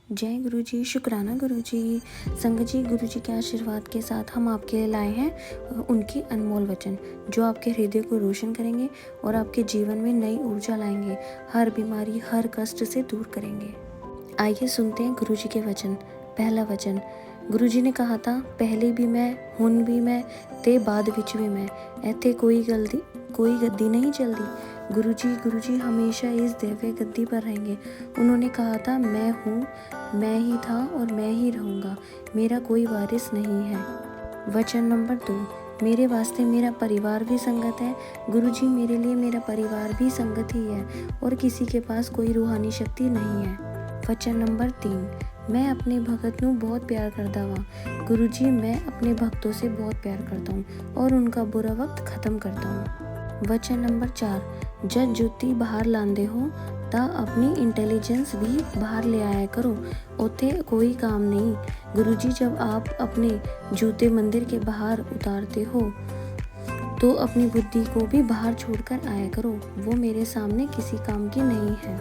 जय गुरु जी, शुक्राना गुरु जी। संगत जी, गुरु जी के आशीर्वाद के साथ हम आपके लिए लाए हैं उनके अनमोल वचन, जो आपके हृदय को रोशन करेंगे और आपके जीवन में नई ऊर्जा लाएंगे, हर बीमारी हर कष्ट से दूर करेंगे। आइए सुनते हैं गुरु जी के वचन। पहला वचन, गुरु जी ने कहा था, पहले भी मैं, हुन भी मैं, ते बाद विच भी मैं, ऐथे कोई गद्दी नहीं चलती। गुरु जी हमेशा इस दिव्य गद्दी पर रहेंगे। उन्होंने कहा था, मैं हूँ, मैं ही था और मैं ही रहूँगा, मेरा कोई वारिस नहीं है। वचन नंबर 2, मेरे वास्ते मेरा परिवार भी संगत है। गुरु जी मेरे लिए मेरा परिवार भी संगत ही है और किसी के पास कोई रूहानी शक्ति नहीं है। वचन नंबर 3, मैं अपने भगत नू बहुत प्यार करता वा। गुरु जी मैं अपने भक्तों से बहुत प्यार करता हूँ और उनका बुरा वक्त खत्म करता हूँ। वचन नंबर 4, जद जुत्ती बाहर लांदे हो ता अपनी इंटेलिजेंस भी बाहर ले आया करो, उथे कोई काम नहीं। गुरु जी जब आप अपने जूते मंदिर के बाहर उतारते हो तो अपनी बुद्धि को भी बाहर छोड़कर आया करो, वो मेरे सामने किसी काम की नहीं है।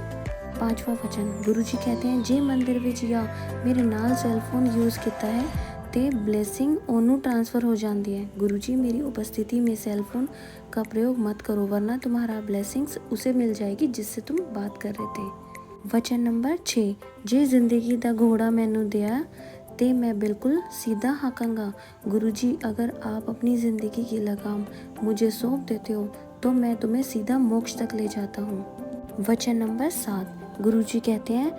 पांचवा वचन, गुरु जी कहते हैं, जे मंदिर विच या मेरे नाल सैलफोन यूज़ किया है ते ब्लेसिंग ओनू ट्रांसफ़र हो जाती है। गुरु जी मेरी उपस्थिति में सेलफोन का प्रयोग मत करो, वरना तुम्हारा ब्लेसिंग्स उसे मिल जाएगी जिससे तुम बात कर रहे थे। वचन नंबर 6, जे जिंदगी दा घोड़ा मैनू दिया ते मैं बिल्कुल सीधा हाँकांगा। गुरु जी अगर आप अपनी ज़िंदगी की लगाम मुझे सौंप देते हो तो मैं तुम्हें सीधा मोक्ष तक ले जाता हूँ। वचन नंबर 7, गुरु जी कहते हैं,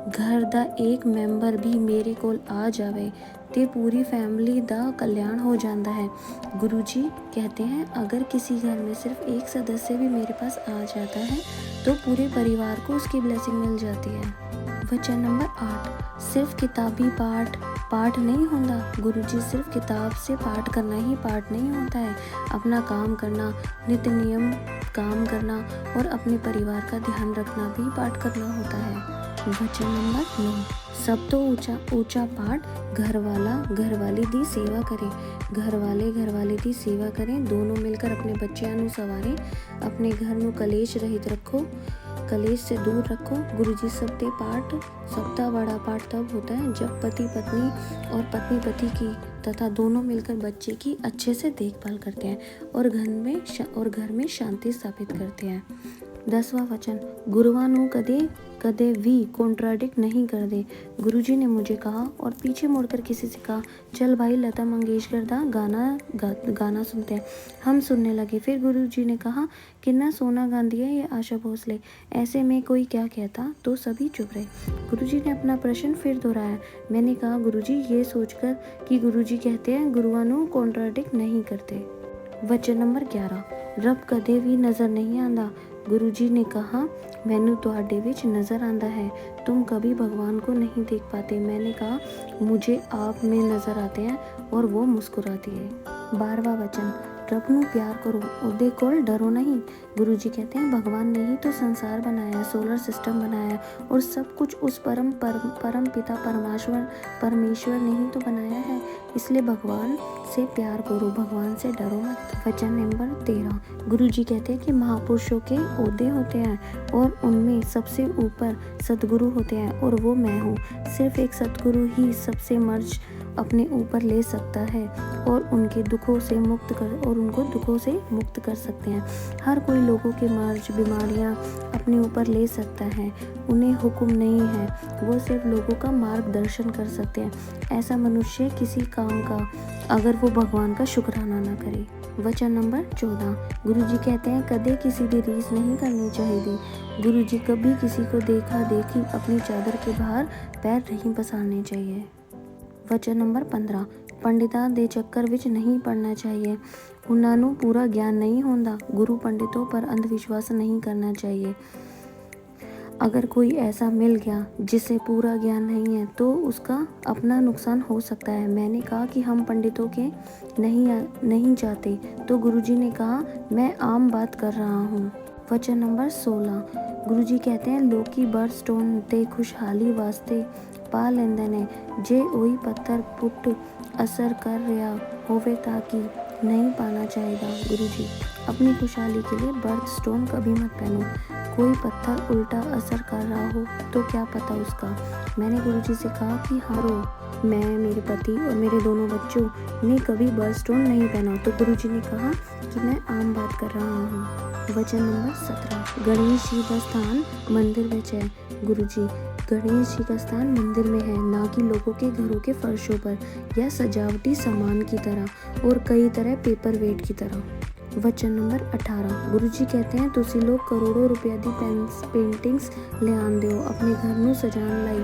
घर दा एक मैंबर भी मेरे कोल आ जावे ते पूरी फैमिली दा कल्याण हो जाता है। गुरु जी कहते हैं, अगर किसी घर में सिर्फ एक सदस्य भी मेरे पास आ जाता है तो पूरे परिवार को उसकी ब्लेसिंग मिल जाती है। वचन नंबर 8, सिर्फ किताबी पाठ नहीं होता। गुरु जी सिर्फ किताब से पाठ करना ही पाठ नहीं होता है, अपना काम करना, नित्य नियम काम करना और अपने परिवार का ध्यान रखना भी पाठ करना होता है। वचन नंबर 9, सब तो ऊंचा पाठ घर वाली दी सेवा करे। घर वाले दी सेवा करें, दोनों मिलकर अपने बच्चों नू सवारें, अपने घर नू कलेश रहित रखो, कलेश से दूर रखो। गुरु जी सबके पाठ, सबका बड़ा पाठ तब होता है जब पति पत्नी और पत्नी पति की तथा दोनों मिलकर बच्चे की अच्छे से देखभाल करते हैं और घर में शांति स्थापित करते हैं। 10वां वचन, गुरुवां नू कदे भी कॉन्ट्राडिक्ट नहीं कर दे। गुरु जी ने मुझे कहा और पीछे मुड़कर किसी से कहा, चल भाई लता मंगेशकर दा गाना सुनते हैं। हम सुनने लगे। फिर गुरु जी ने कहा, कितना सोना गांधी है ये आशा भोसले, ऐसे में कोई क्या कहता, तो सभी चुप रहे। गुरु जी ने अपना प्रश्न फिर दोहराया। मैंने कहा, गुरु जी ये सोचकर कि गुरु जी कहते हैं गुरुवां नू कॉन्ट्राडिक्ट नहीं करते। वचन नंबर 11, रब कदे भी नज़र नहीं आंदा। गुरु जी ने कहा, मैनू तुहाडे विच नज़र आंदा है, तुम कभी भगवान को नहीं देख पाते। मैंने कहा, मुझे आप में नज़र आते हैं और वो मुस्कुराती है। 12वां वचन, रब नू प्यार करो, उहदे कोल डरो नहीं। गुरु जी कहते हैं, भगवान ने ही तो संसार बनाया, सोलर सिस्टम बनाया और सब कुछ उस परम पिता परमेश्वर ने ही तो बनाया है, इसलिए भगवान से प्यार करो, भगवान से डरो मत। वचन नंबर 13, गुरु जी कहते हैं कि महापुरुषों के ओहदे होते हैं और उनमें सबसे ऊपर सतगुरु होते हैं और वो मैं हूँ। सिर्फ एक सतगुरु ही सबसे मर्ज अपने ऊपर ले सकता है और उनको दुखों से मुक्त कर सकते हैं। हर कोई लोगों के मर्ज बीमारियां अपने ऊपर ले सकता है, उन्हें हुक्म नहीं है, वो सिर्फ लोगों का मार्गदर्शन कर सकते हैं। ऐसा मनुष्य किसी काम का अगर वो भगवान का शुक्राना ना करे। वचन नंबर 14, गुरु जी कहते हैं, कदे किसी की रीस नहीं करनी चाहिए। गुरु जी कभी किसी को देखा देखी अपनी चादर के बाहर पैर नहीं पसारने चाहिए। वचन नंबर 15, पंडितां दे चक्कर विच नहीं पड़ना चाहिए, उन्हां नूं पूरा ज्ञान नहीं होंदा। गुरु पंडितों पर अंधविश्वास नहीं करना चाहिए। अगर कोई ऐसा मिल गया जिसे पूरा ज्ञान नहीं है तो उसका अपना नुकसान हो सकता है। मैंने कहा कि हम पंडितों के नहीं जाते, तो गुरु जी ने कहा, मैं आम बात कर रहा हूँ। वचन नंबर 16, गुरु जी कहते हैं, लोकी बर्डस्टोन ते खुशहाली वास्ते पा लेंदे ने, जे ओही पत्थर पुट असर कर रहा होवे ताकि नहीं पाना चाहिए। गुरु जी अपनी खुशहाली के लिए बर्थ स्टोन कभी मत पहनो। कोई पत्थर उल्टा असर कर रहा हो तो क्या पता उसका। मैंने गुरुजी से कहा कि हाँ, मैं, मेरे पति और मेरे दोनों बच्चों ने कभी बर्स्टोन नहीं पहना। तो गुरुजी ने कहा कि मैं आम बात कर रहा हूँ। वचन नंबर 17, गणेश जी का स्थान मंदिर में है। गुरुजी, गणेश जी का स्थान मंदिर में है, ना कि लोगों के घरों के फर्शों पर या सजावटी सामान की तरह और कई तरह पेपर वेट की तरह। वचन नंबर 18, गुरुजी कहते हैं तुसी लोग करोड़ों रुपया दी पेंटिंग्स ले आंदे हो अपने घर नू सजाने लाई।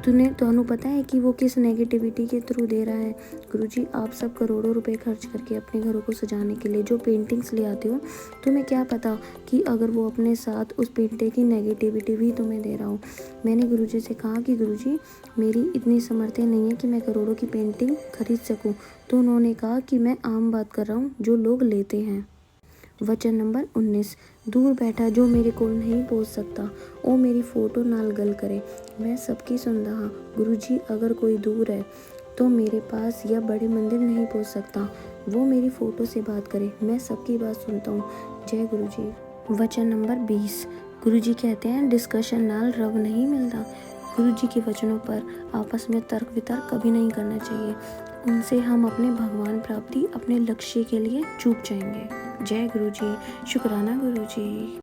ਤੁਹਾਨੂੰ पता है कि वो किस नेगेटिविटी के थ्रू दे रहा है। गुरुजी, आप सब करोड़ों रुपए खर्च करके अपने घरों को सजाने के लिए जो पेंटिंग्स ले आते हो, तुम्हें क्या पता कि अगर वो अपने साथ उस पेंटिंग की नेगेटिविटी भी तुम्हें दे रहा हो। मैंने गुरुजी से कहा कि गुरुजी, मेरी इतनी सामर्थ्य नहीं है कि मैं करोड़ों की पेंटिंग खरीद सकूं। तो उन्होंने कहा कि मैं आम बात कर रहा हूँ जो लोग लेते हैं। वचन नंबर 19, दूर बैठा जो मेरे कोल नहीं पहुँच सकता ਉਹ मेरी फ़ोटो नाल गल करे। मैं सबकी सुनदा हाँ। गुरुजी, अगर कोई दूर है तो मेरे पास या बड़े मंदिर नहीं पहुँच सकता, वो मेरी फ़ोटो से बात करे। मैं सबकी बात सुनता हूँ। जय गुरुजी। वचन नंबर 20, गुरुजी कहते हैं डिस्कशन नाल रव नहीं मिलता। गुरुजी के वचनों पर आपस में तर्क वितर्क कभी नहीं करना चाहिए। उनसे हम अपने भगवान प्राप्ति, अपने लक्ष्य के लिए चूक जाएंगे। जय गुरुजी। शुक्राना गुरुजी।